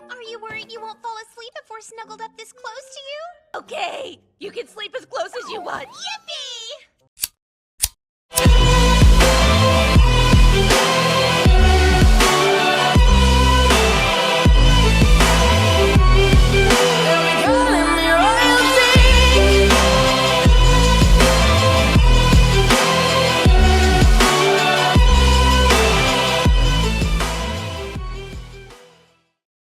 Are you worried you won't fall asleep if we're snuggled up this close to you? Okay, you can sleep as close as you want. Yippee!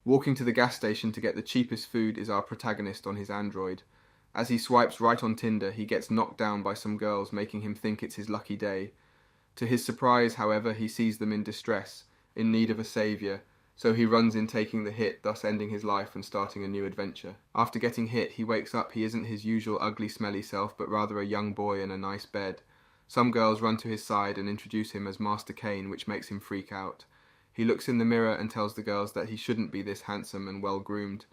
Walking to the gas station to get the cheapest food is our protagonist on his Android. As he swipes right on Tinder, he gets knocked down by some girls, making him think it's his lucky day. To his surprise, however, he sees them in distress, in need of a saviour, so he runs in taking the hit, thus ending his life and starting a new adventure. After getting hit, he wakes up. He isn't his usual ugly, smelly self, but rather a young boy in a nice bed. Some girls run to his side and introduce him as Master Kane, which makes him freak out. He looks in the mirror and tells the girls that he shouldn't be this handsome and well-groomed.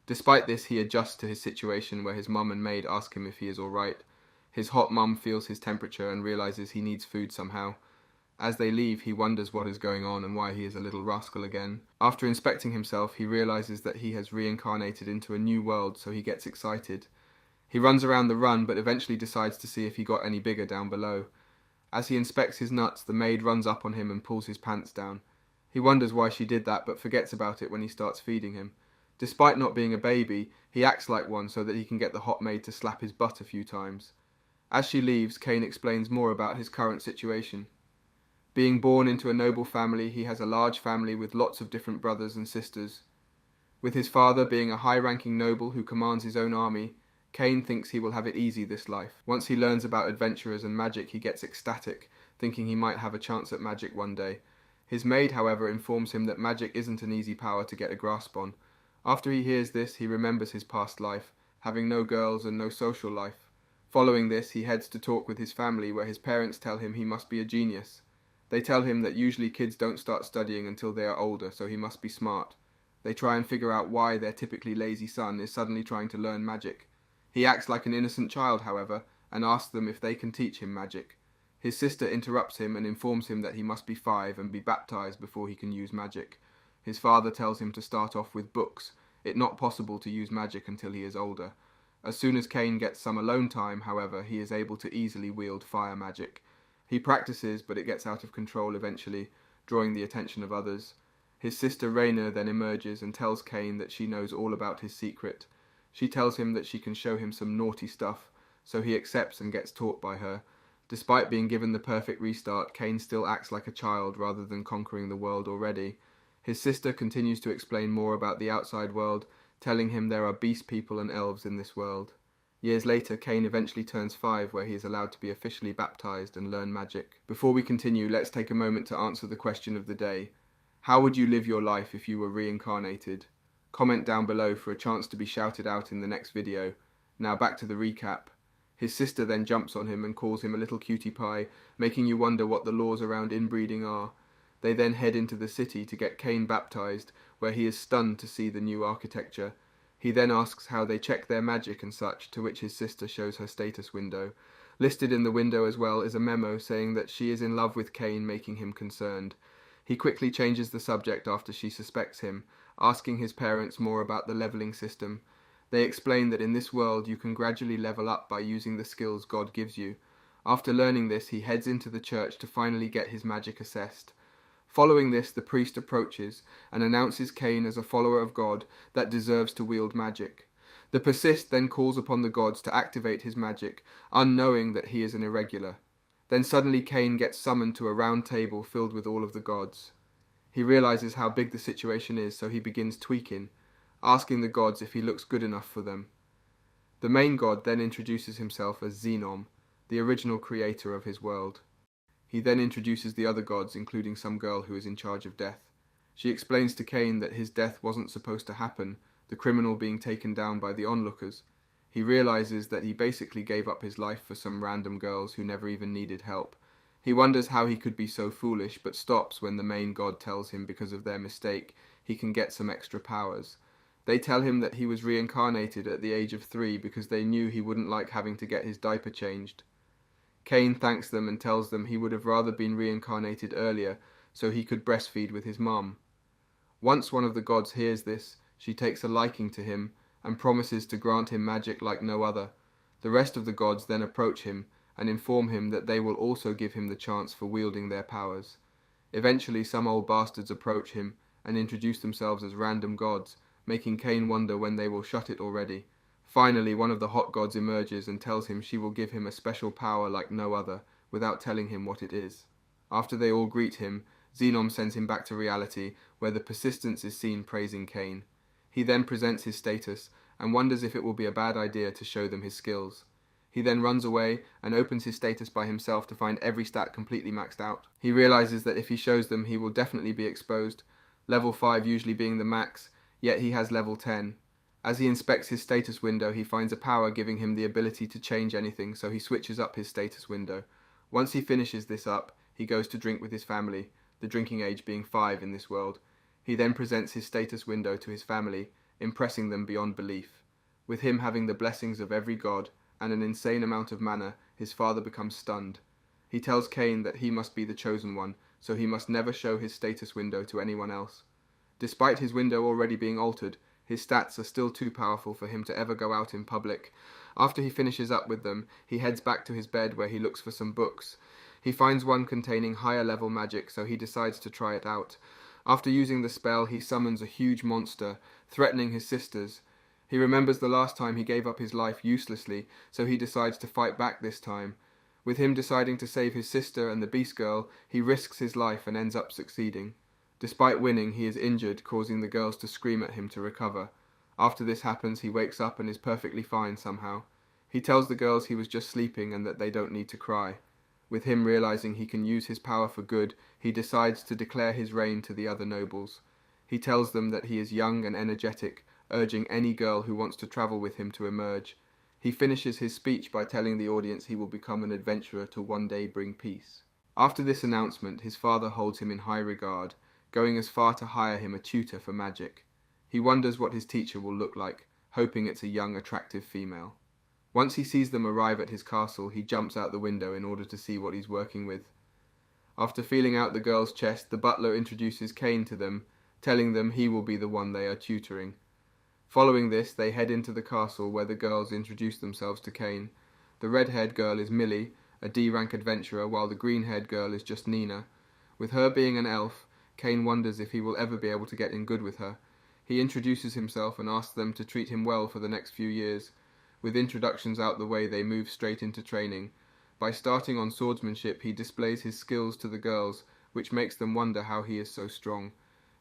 Despite this, he adjusts to his situation where his mum and maid ask him if he is alright. His hot mum feels his temperature and realises he needs food somehow. As they leave, he wonders what is going on and why he is a little rascal again. After inspecting himself, he realises that he has reincarnated into a new world, so he gets excited. He runs around the run, but eventually decides to see if he got any bigger down below. As he inspects his nuts, the maid runs up on him and pulls his pants down. He wonders why she did that, but forgets about it when he starts feeding him. Despite not being a baby, he acts like one so that he can get the hot maid to slap his butt a few times. As she leaves, Kane explains more about his current situation. Being born into a noble family, he has a large family with lots of different brothers and sisters. With his father being a high-ranking noble who commands his own army, Kane thinks he will have it easy this life. Once he learns about adventurers and magic, he gets ecstatic, thinking he might have a chance at magic one day. His maid, however, informs him that magic isn't an easy power to get a grasp on. After he hears this, he remembers his past life, having no girls and no social life. Following this, he heads to talk with his family, where his parents tell him he must be a genius. They tell him that usually kids don't start studying until they are older, so he must be smart. They try and figure out why their typically lazy son is suddenly trying to learn magic. He acts like an innocent child, however, and asks them if they can teach him magic. His sister interrupts him and informs him that he must be 5 and be baptized before he can use magic. His father tells him to start off with books, it not possible to use magic until he is older. As soon as Kane gets some alone time, however, he is able to easily wield fire magic. He practices, but it gets out of control eventually, drawing the attention of others. His sister Raina then emerges and tells Kane that she knows all about his secret. She tells him that she can show him some naughty stuff, so he accepts and gets taught by her. Despite being given the perfect restart, Kane still acts like a child rather than conquering the world already. His sister continues to explain more about the outside world, telling him there are beast people and elves in this world. Years later, Kane eventually turns 5, where he is allowed to be officially baptized and learn magic. Before we continue, let's take a moment to answer the question of the day. How would you live your life if you were reincarnated? Comment down below for a chance to be shouted out in the next video. Now back to the recap. His sister then jumps on him and calls him a little cutie pie, making you wonder what the laws around inbreeding are. They then head into the city to get Kane baptized, where he is stunned to see the new architecture. He then asks how they check their magic and such, to which his sister shows her status window. Listed in the window as well is a memo saying that she is in love with Kane, making him concerned. He quickly changes the subject after she suspects him, asking his parents more about the leveling system. They explain that in this world you can gradually level up by using the skills God gives you. After learning this, he heads into the church to finally get his magic assessed. Following this, the priest approaches and announces Kane as a follower of God that deserves to wield magic. The persist then calls upon the gods to activate his magic, unknowing that he is an irregular. Then suddenly Kane gets summoned to a round table filled with all of the gods. He realizes how big the situation is, so he begins tweaking, asking the gods if he looks good enough for them. The main god then introduces himself as Xenom, the original creator of his world. He then introduces the other gods, including some girl who is in charge of death. She explains to Kane that his death wasn't supposed to happen, the criminal being taken down by the onlookers. He realizes that he basically gave up his life for some random girls who never even needed help. He wonders how he could be so foolish, but stops when the main god tells him because of their mistake he can get some extra powers. They tell him that he was reincarnated at the age of 3 because they knew he wouldn't like having to get his diaper changed. Kane thanks them and tells them he would have rather been reincarnated earlier so he could breastfeed with his mum. Once one of the gods hears this, She takes a liking to him and promises to grant him magic like no other. The rest of the gods then approach him and inform him that they will also give him the chance for wielding their powers. Eventually some old bastards approach him and introduce themselves as random gods, making Cain wonder when they will shut it already. Finally, one of the hot gods emerges and tells him she will give him a special power like no other, without telling him what it is. After they all greet him, Xenom sends him back to reality, where the persistence is seen praising Cain. He then presents his status, and wonders if it will be a bad idea to show them his skills. He then runs away and opens his status by himself to find every stat completely maxed out. He realizes that if he shows them, he will definitely be exposed, level 5 usually being the max, yet he has level 10. As he inspects his status window, he finds a power giving him the ability to change anything, so he switches up his status window. Once he finishes this up, he goes to drink with his family, the drinking age being 5 in this world. He then presents his status window to his family, impressing them beyond belief. With him having the blessings of every god and an insane amount of mana, his father becomes stunned. He tells Cain that he must be the chosen one, so he must never show his status window to anyone else. Despite his window already being altered, his stats are still too powerful for him to ever go out in public. After he finishes up with them, he heads back to his bed where he looks for some books. He finds one containing higher level magic, so he decides to try it out. After using the spell, he summons a huge monster, threatening his sisters. He remembers the last time he gave up his life uselessly, so he decides to fight back this time. With him deciding to save his sister and the Beast Girl, he risks his life and ends up succeeding. Despite winning, he is injured, causing the girls to scream at him to recover. After this happens, he wakes up and is perfectly fine somehow. He tells the girls he was just sleeping and that they don't need to cry. With him realizing he can use his power for good, he decides to declare his reign to the other nobles. He tells them that he is young and energetic, urging any girl who wants to travel with him to emerge. He finishes his speech by telling the audience he will become an adventurer to one day bring peace. After this announcement, his father holds him in high regard, going as far to hire him a tutor for magic. He wonders what his teacher will look like, hoping it's a young, attractive female. Once he sees them arrive at his castle, he jumps out the window in order to see what he's working with. After feeling out the girl's chest, the butler introduces Cain to them, telling them he will be the one they are tutoring. Following this, they head into the castle where the girls introduce themselves to Cain. The red-haired girl is Millie, a D-rank adventurer, while the green-haired girl is just Nina. With her being an elf, Cain wonders if he will ever be able to get in good with her. He introduces himself and asks them to treat him well for the next few years. With introductions out the way, they move straight into training. By starting on swordsmanship, he displays his skills to the girls, which makes them wonder how he is so strong.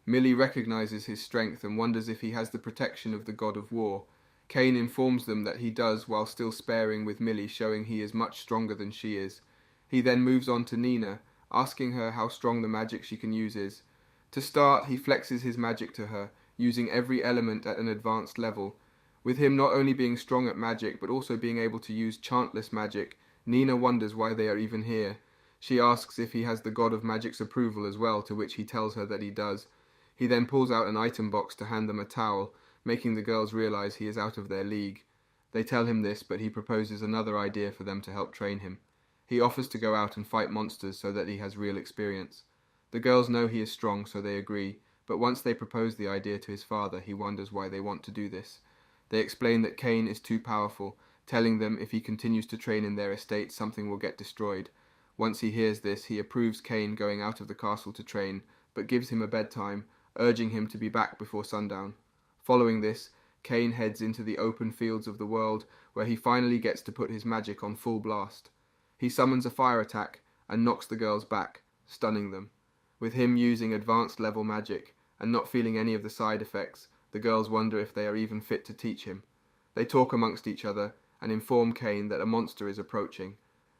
Millie recognizes his strength and wonders if he has the protection of the god of war. Cain informs them that he does, while still sparing with Millie, showing he is much stronger than she is. He then moves on to Nina, asking her how strong the magic she can use is. To start, he flexes his magic to her, using every element at an advanced level. With him not only being strong at magic, but also being able to use chantless magic, Nina wonders why they are even here. She asks if he has the god of magic's approval as well, to which he tells her that he does. He then pulls out an item box to hand them a towel, making the girls realize he is out of their league. They tell him this, but he proposes another idea for them to help train him. He offers to go out and fight monsters so that he has real experience. The girls know he is strong, so they agree, but once they propose the idea to his father, he wonders why they want to do this. They explain that Cain is too powerful, telling them if he continues to train in their estate, something will get destroyed. Once he hears this, he approves Cain going out of the castle to train, but gives him a bedtime, urging him to be back before sundown. Following this, Cain heads into the open fields of the world, where he finally gets to put his magic on full blast. He summons a fire attack and knocks the girls back, stunning them. With him using advanced level magic, and not feeling any of the side effects, the girls wonder if they are even fit to teach him. They talk amongst each other, and inform Cain that a monster is approaching.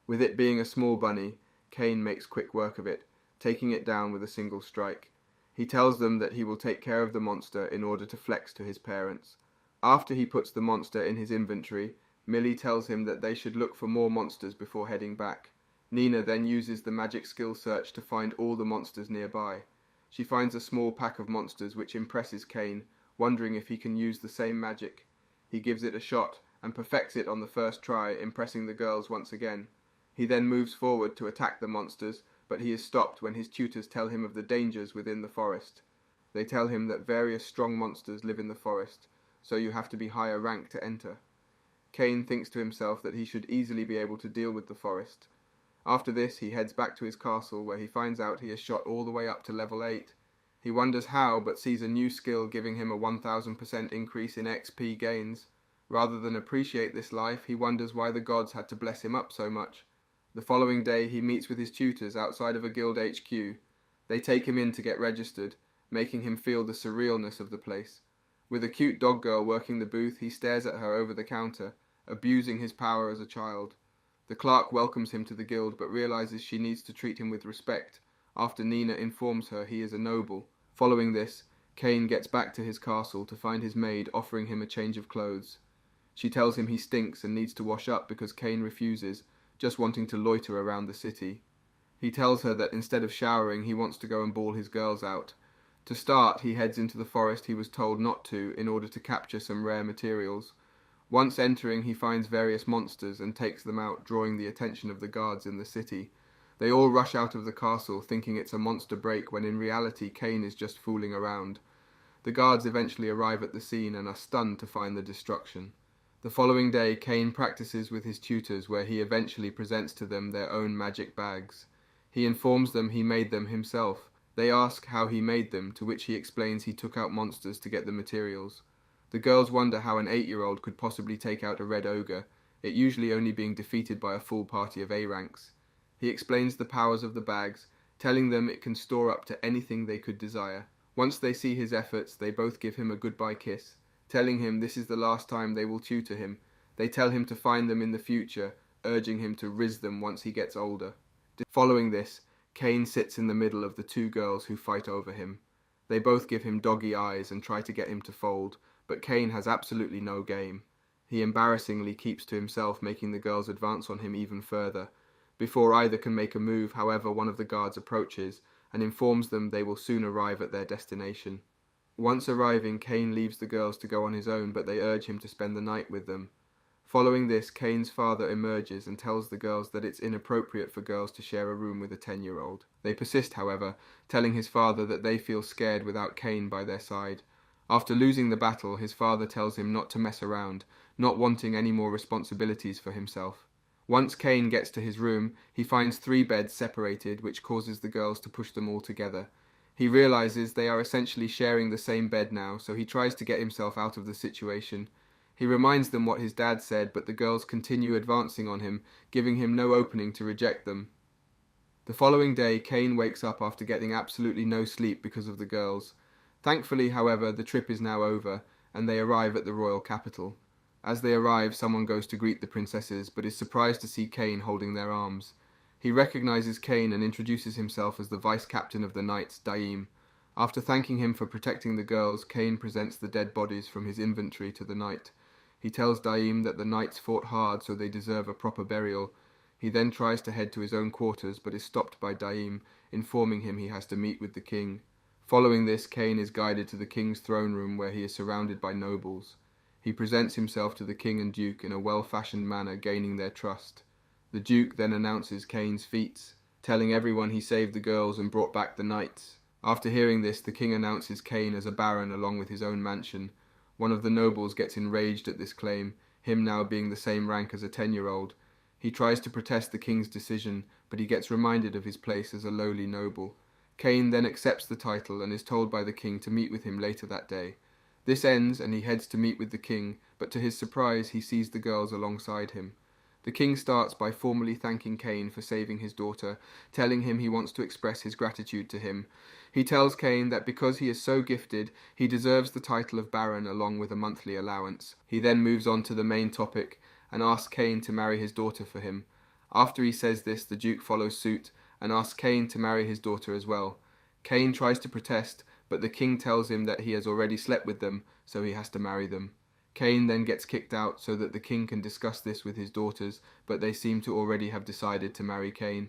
With it being a small bunny, Cain makes quick work of it, taking it down with a single strike. He tells them that he will take care of the monster in order to flex to his parents. After he puts the monster in his inventory, Millie tells him that they should look for more monsters before heading back. Nina then uses the magic skill search to find all the monsters nearby. She finds a small pack of monsters which impresses Cain, wondering if he can use the same magic. He gives it a shot and perfects it on the first try, impressing the girls once again. He then moves forward to attack the monsters, but he is stopped when his tutors tell him of the dangers within the forest. They tell him that various strong monsters live in the forest, so you have to be higher rank to enter. Cain thinks to himself that he should easily be able to deal with the forest. After this, he heads back to his castle, where he finds out he has shot all the way up to level 8. He wonders how, but sees a new skill giving him a 1000% increase in XP gains. Rather than appreciate this life, he wonders why the gods had to bless him up so much. The following day, he meets with his tutors outside of a guild HQ. They take him in to get registered, making him feel the surrealness of the place. With a cute dog girl working the booth, he stares at her over the counter, abusing his power as a child. The clerk welcomes him to the guild, but realizes she needs to treat him with respect, after Nina informs her he is a noble. Following this, Cain gets back to his castle to find his maid offering him a change of clothes. She tells him he stinks and needs to wash up because Cain refuses, just wanting to loiter around the city. He tells her that instead of showering, he wants to go and ball his girls out. To start, he heads into the forest he was told not to in order to capture some rare materials. Once entering, he finds various monsters and takes them out, drawing the attention of the guards in the city. They all rush out of the castle, thinking it's a monster break, when in reality Cain is just fooling around. The guards eventually arrive at the scene and are stunned to find the destruction. The following day, Cain practices with his tutors, where he eventually presents to them their own magic bags. He informs them he made them himself. They ask how he made them, to which he explains he took out monsters to get the materials. The girls wonder how an 8-year-old could possibly take out a red ogre, it usually only being defeated by a full party of A ranks. He explains the powers of the bags, telling them it can store up to anything they could desire. Once they see his efforts, they both give him a goodbye kiss, telling him this is the last time they will tutor him. They tell him to find them in the future, urging him to riz them once he gets older. Following this, Cain sits in the middle of the two girls who fight over him. They both give him doggy eyes and try to get him to fold, but Cain has absolutely no game. He embarrassingly keeps to himself, making the girls advance on him even further. Before either can make a move, however, one of the guards approaches and informs them they will soon arrive at their destination. Once arriving, Cain leaves the girls to go on his own, but they urge him to spend the night with them. Following this, Cain's father emerges and tells the girls that it's inappropriate for girls to share a room with a 10-year-old. They persist, however, telling his father that they feel scared without Cain by their side. After losing the battle, his father tells him not to mess around, not wanting any more responsibilities for himself. Once Cain gets to his room, he finds 3 beds separated, which causes the girls to push them all together. He realizes they are essentially sharing the same bed now, so he tries to get himself out of the situation. He reminds them what his dad said, but the girls continue advancing on him, giving him no opening to reject them. The following day, Cain wakes up after getting absolutely no sleep because of the girls. Thankfully, however, the trip is now over, and they arrive at the royal capital. As they arrive, someone goes to greet the princesses, but is surprised to see Cain holding their arms. He recognizes Cain and introduces himself as the vice-captain of the knights, Daim. After thanking him for protecting the girls, Cain presents the dead bodies from his inventory to the knight. He tells Daim that the knights fought hard, so they deserve a proper burial. He then tries to head to his own quarters, but is stopped by Daim, informing him he has to meet with the king. Following this, Cain is guided to the king's throne room, where he is surrounded by nobles. He presents himself to the king and duke in a well-fashioned manner, gaining their trust. The duke then announces Cain's feats, telling everyone he saved the girls and brought back the knights. After hearing this, the king announces Cain as a baron along with his own mansion. One of the nobles gets enraged at this claim, him now being the same rank as a 10-year-old. He tries to protest the king's decision, but he gets reminded of his place as a lowly noble. Cain then accepts the title and is told by the king to meet with him later that day. This ends and he heads to meet with the king, but to his surprise he sees the girls alongside him. The king starts by formally thanking Cain for saving his daughter, telling him he wants to express his gratitude to him. He tells Cain that because he is so gifted, he deserves the title of baron along with a monthly allowance. He then moves on to the main topic and asks Cain to marry his daughter for him. After he says this, the duke follows suit and asks Cain to marry his daughter as well. Cain tries to protest, but the king tells him that he has already slept with them, so he has to marry them. Cain then gets kicked out so that the king can discuss this with his daughters, but they seem to already have decided to marry Cain.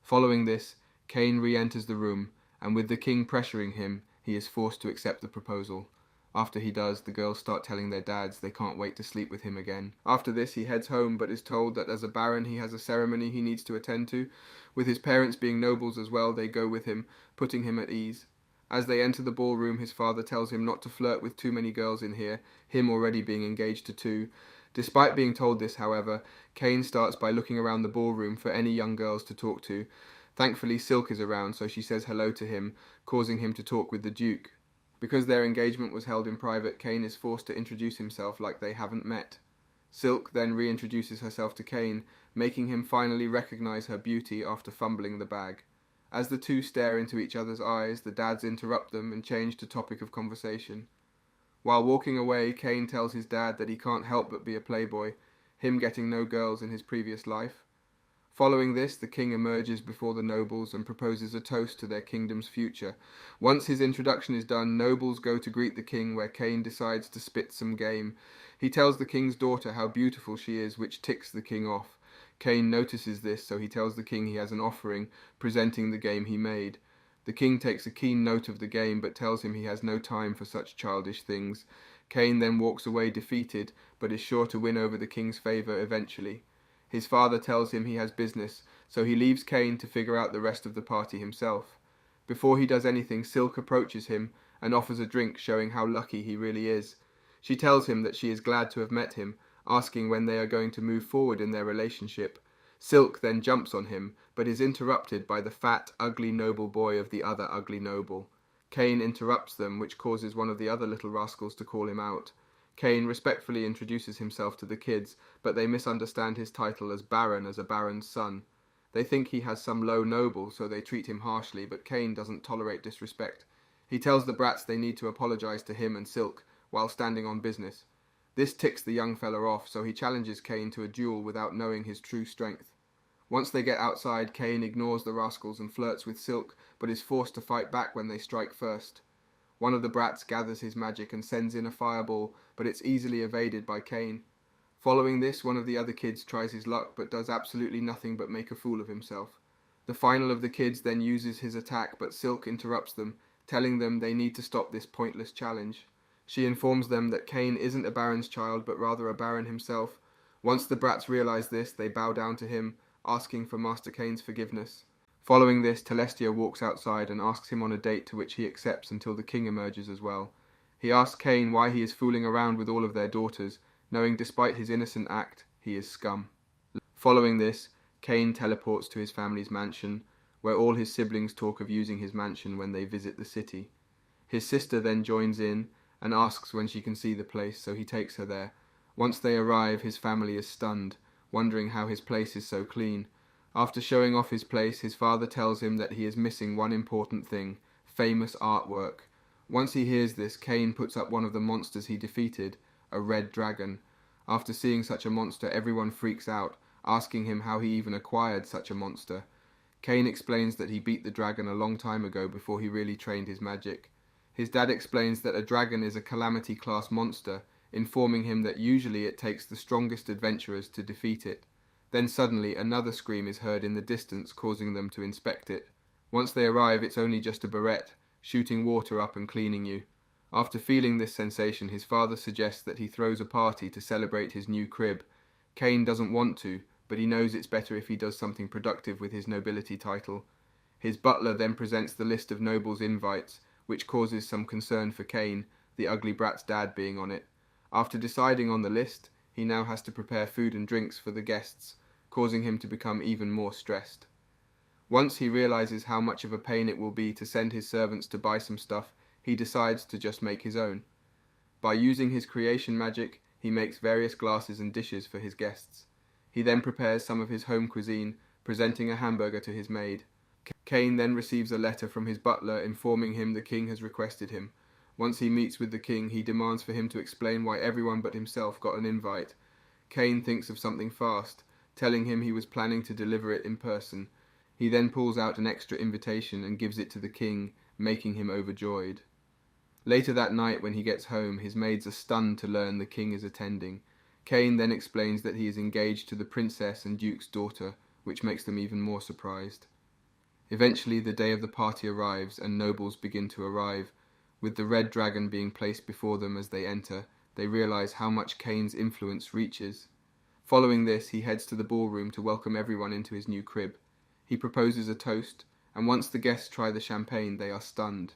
Following this, Cain re-enters the room, and with the king pressuring him, he is forced to accept the proposal. After he does, the girls start telling their dads they can't wait to sleep with him again. After this, he heads home, but is told that as a baron he has a ceremony he needs to attend to. With his parents being nobles as well, they go with him, putting him at ease. As they enter the ballroom, his father tells him not to flirt with too many girls in here, him already being engaged to two. Despite being told this, however, Kane starts by looking around the ballroom for any young girls to talk to. Thankfully, Silk is around, so she says hello to him, causing him to talk with the Duke. Because their engagement was held in private, Kane is forced to introduce himself like they haven't met. Silk then reintroduces herself to Kane, making him finally recognize her beauty after fumbling the bag. As the two stare into each other's eyes, the dads interrupt them and change to topic of conversation. While walking away, Kane tells his dad that he can't help but be a playboy, him getting no girls in his previous life. Following this, the king emerges before the nobles and proposes a toast to their kingdom's future. Once his introduction is done, nobles go to greet the king, where Kane decides to spit some game. He tells the king's daughter how beautiful she is, which ticks the king off. Kane notices this, so he tells the king he has an offering, presenting the game he made. The king takes a keen note of the game, but tells him he has no time for such childish things. Kane then walks away defeated, but is sure to win over the king's favour eventually. His father tells him he has business, so he leaves Kane to figure out the rest of the party himself. Before he does anything, Silk approaches him and offers a drink, showing how lucky he really is. She tells him that she is glad to have met him, asking when they are going to move forward in their relationship. Silk then jumps on him, but is interrupted by the fat, ugly noble boy of the other ugly noble. Kane interrupts them, which causes one of the other little rascals to call him out. Kane respectfully introduces himself to the kids, but they misunderstand his title as Baron as a baron's son. They think he has some low noble, so they treat him harshly, but Kane doesn't tolerate disrespect. He tells the brats they need to apologize to him and Silk, while standing on business. This ticks the young fella off, so he challenges Kane to a duel without knowing his true strength. Once they get outside, Kane ignores the rascals and flirts with Silk, but is forced to fight back when they strike first. One of the brats gathers his magic and sends in a fireball, but it's easily evaded by Kane. Following this, one of the other kids tries his luck, but does absolutely nothing but make a fool of himself. The final of the kids then uses his attack, but Silk interrupts them, telling them they need to stop this pointless challenge. She informs them that Kane isn't a baron's child, but rather a baron himself. Once the brats realize this, they bow down to him, asking for Master Kane's forgiveness. Following this, Telestia walks outside and asks him on a date, to which he accepts until the king emerges as well. He asks Kane why he is fooling around with all of their daughters, knowing despite his innocent act, he is scum. Following this, Kane teleports to his family's mansion, where all his siblings talk of using his mansion when they visit the city. His sister then joins in and asks when she can see the place, so he takes her there. Once they arrive, his family is stunned, wondering how his place is so clean. After showing off his place, his father tells him that he is missing one important thing: famous artwork. Once he hears this, Kane puts up one of the monsters he defeated, a red dragon. After seeing such a monster, everyone freaks out, asking him how he even acquired such a monster. Kane explains that he beat the dragon a long time ago before he really trained his magic. His dad explains that a dragon is a calamity-class monster, informing him that usually it takes the strongest adventurers to defeat it. Then suddenly another scream is heard in the distance, causing them to inspect it. Once they arrive, it's only just a barrette, shooting water up and cleaning you. After feeling this sensation, his father suggests that he throws a party to celebrate his new crib. Kane doesn't want to, but he knows it's better if he does something productive with his nobility title. His butler then presents the list of nobles' invites, which causes some concern for Kane, the ugly brat's dad being on it. After deciding on the list, he now has to prepare food and drinks for the guests, causing him to become even more stressed. Once he realizes how much of a pain it will be to send his servants to buy some stuff, he decides to just make his own. By using his creation magic, he makes various glasses and dishes for his guests. He then prepares some of his home cuisine, presenting a hamburger to his maid. Kane then receives a letter from his butler informing him the king has requested him. Once he meets with the king, he demands for him to explain why everyone but himself got an invite. Kane thinks of something fast, telling him he was planning to deliver it in person. He then pulls out an extra invitation and gives it to the king, making him overjoyed. Later that night, when he gets home, his maids are stunned to learn the king is attending. Kane then explains that he is engaged to the princess and duke's daughter, which makes them even more surprised. Eventually, the day of the party arrives and nobles begin to arrive. With the red dragon being placed before them as they enter, they realize how much Kane's influence reaches. Following this, he heads to the ballroom to welcome everyone into his new crib. He proposes a toast, and once the guests try the champagne, they are stunned.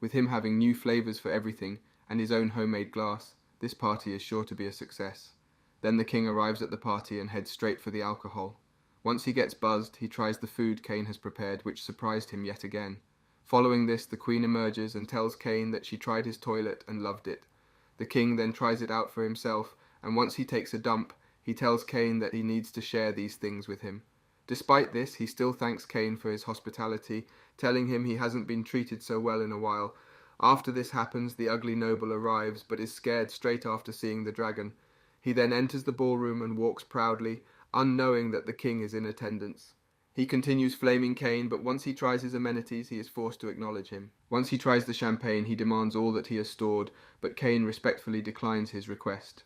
With him having new flavors for everything and his own homemade glass, this party is sure to be a success. Then the king arrives at the party and heads straight for the alcohol. Once he gets buzzed, he tries the food Kane has prepared, which surprised him yet again. Following this, the queen emerges and tells Kane that she tried his toilet and loved it. The king then tries it out for himself, and once he takes a dump, he tells Kane that he needs to share these things with him. Despite this, he still thanks Kane for his hospitality, telling him he hasn't been treated so well in a while. After this happens, the ugly noble arrives, but is scared straight after seeing the dragon. He then enters the ballroom and walks proudly, unknowing that the king is in attendance. He continues flaming Kane, but once he tries his amenities, he is forced to acknowledge him. Once he tries the champagne, he demands all that he has stored, but Kane respectfully declines his request.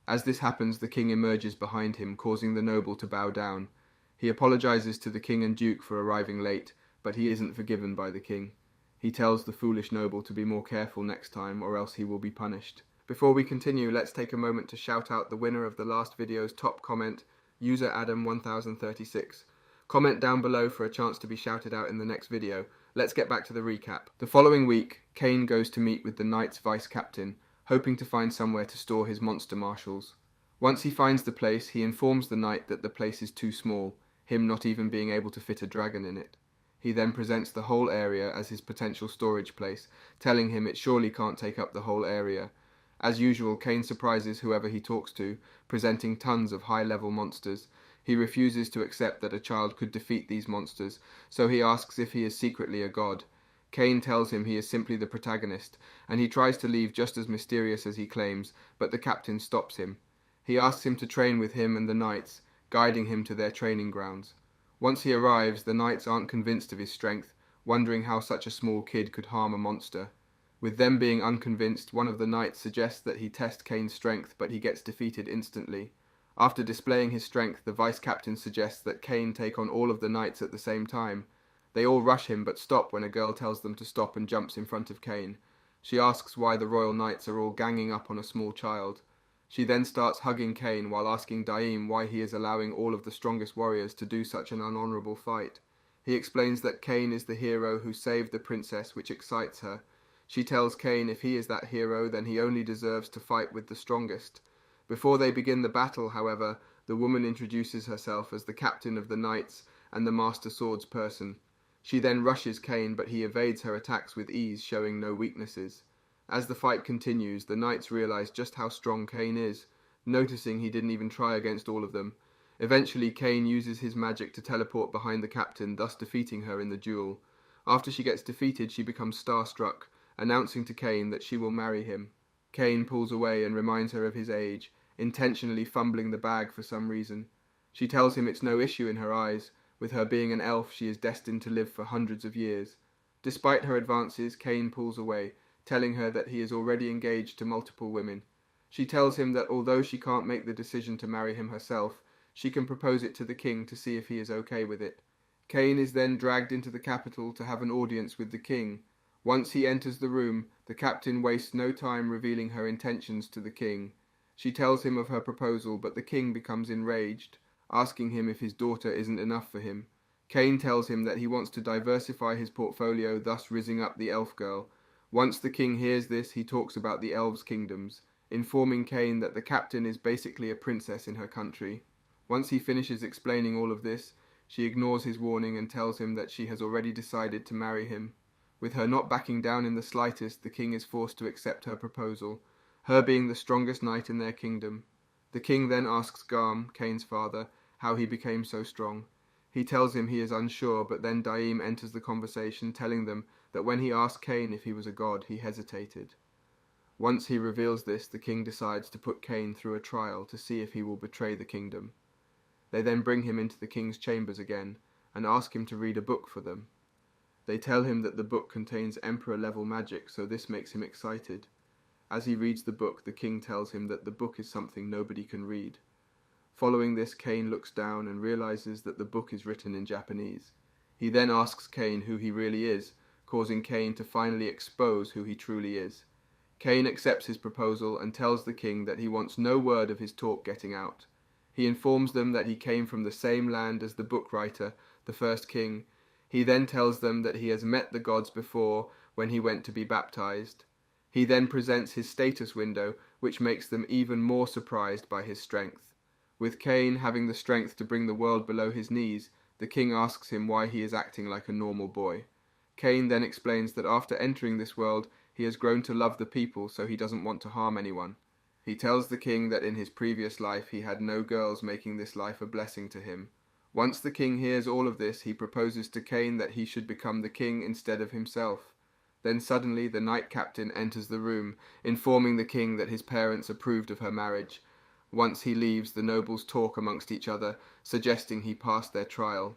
As this happens, the king emerges behind him, causing the noble to bow down. He apologizes to the king and duke for arriving late, but he isn't forgiven by the king. He tells the foolish noble to be more careful next time, or else he will be punished. Before we continue, let's take a moment to shout out the winner of the last video's top comment, user Adam1036. Comment down below for a chance to be shouted out in the next video. Let's get back to the recap. The following week, Kane goes to meet with the knight's vice-captain, hoping to find somewhere to store his monster marshals. Once he finds the place, he informs the knight that the place is too small, him not even being able to fit a dragon in it. He then presents the whole area as his potential storage place, telling him it surely can't take up the whole area. As usual, Kane surprises whoever he talks to, presenting tons of high-level monsters. He refuses to accept that a child could defeat these monsters, so he asks if he is secretly a god. Kane tells him he is simply the protagonist, and he tries to leave just as mysterious as he claims, but the captain stops him. He asks him to train with him and the knights, guiding him to their training grounds. Once he arrives, the knights aren't convinced of his strength, wondering how such a small kid could harm a monster. With them being unconvinced, one of the knights suggests that he test Kane's strength, but he gets defeated instantly. After displaying his strength, the vice-captain suggests that Kane take on all of the knights at the same time. They all rush him but stop when a girl tells them to stop and jumps in front of Kane. She asks why the royal knights are all ganging up on a small child. She then starts hugging Kane while asking Daim why he is allowing all of the strongest warriors to do such an unhonorable fight. He explains that Kane is the hero who saved the princess, which excites her. She tells Kane if he is that hero, then he only deserves to fight with the strongest. Before they begin the battle, however, the woman introduces herself as the captain of the knights and the master swords person. She then rushes Kane, but he evades her attacks with ease, showing no weaknesses. As the fight continues, the knights realize just how strong Kane is, noticing he didn't even try against all of them. Eventually, Kane uses his magic to teleport behind the captain, thus defeating her in the duel. After she gets defeated, she becomes starstruck, announcing to Kane that she will marry him. Kane pulls away and reminds her of his age, intentionally fumbling the bag for some reason. She tells him it's no issue in her eyes. With her being an elf, she is destined to live for hundreds of years. Despite her advances, Kane pulls away, telling her that he is already engaged to multiple women. She tells him that although she can't make the decision to marry him herself, she can propose it to the king to see if he is okay with it. Kane is then dragged into the capital to have an audience with the king. Once he enters the room, the captain wastes no time revealing her intentions to the king. She tells him of her proposal, but the king becomes enraged, asking him if his daughter isn't enough for him. Kane tells him that he wants to diversify his portfolio, thus rizzing up the elf girl. Once the king hears this, he talks about the elves' kingdoms, informing Kane that the captain is basically a princess in her country. Once he finishes explaining all of this, she ignores his warning and tells him that she has already decided to marry him. With her not backing down in the slightest, the king is forced to accept her proposal, her being the strongest knight in their kingdom. The king then asks Garm, Kane's father, how he became so strong. He tells him he is unsure, but then Daim enters the conversation, telling them that when he asked Kane if he was a god, he hesitated. Once he reveals this, the king decides to put Kane through a trial to see if he will betray the kingdom. They then bring him into the king's chambers again and ask him to read a book for them. They tell him that the book contains emperor-level magic, so this makes him excited. As he reads the book, the king tells him that the book is something nobody can read. Following this, Kane looks down and realizes that the book is written in Japanese. He then asks Kane who he really is, causing Kane to finally expose who he truly is. Kane accepts his proposal and tells the king that he wants no word of his talk getting out. He informs them that he came from the same land as the book writer, the first king. He then tells them that he has met the gods before when he went to be baptized. He then presents his status window, which makes them even more surprised by his strength. With Cain having the strength to bring the world below his knees, the king asks him why he is acting like a normal boy. Cain then explains that after entering this world, he has grown to love the people, so he doesn't want to harm anyone. He tells the king that in his previous life he had no girls, making this life a blessing to him. Once the king hears all of this, he proposes to Cain that he should become the king instead of himself. Then suddenly the knight captain enters the room, informing the king that his parents approved of her marriage. Once he leaves, the nobles talk amongst each other, suggesting he passed their trial.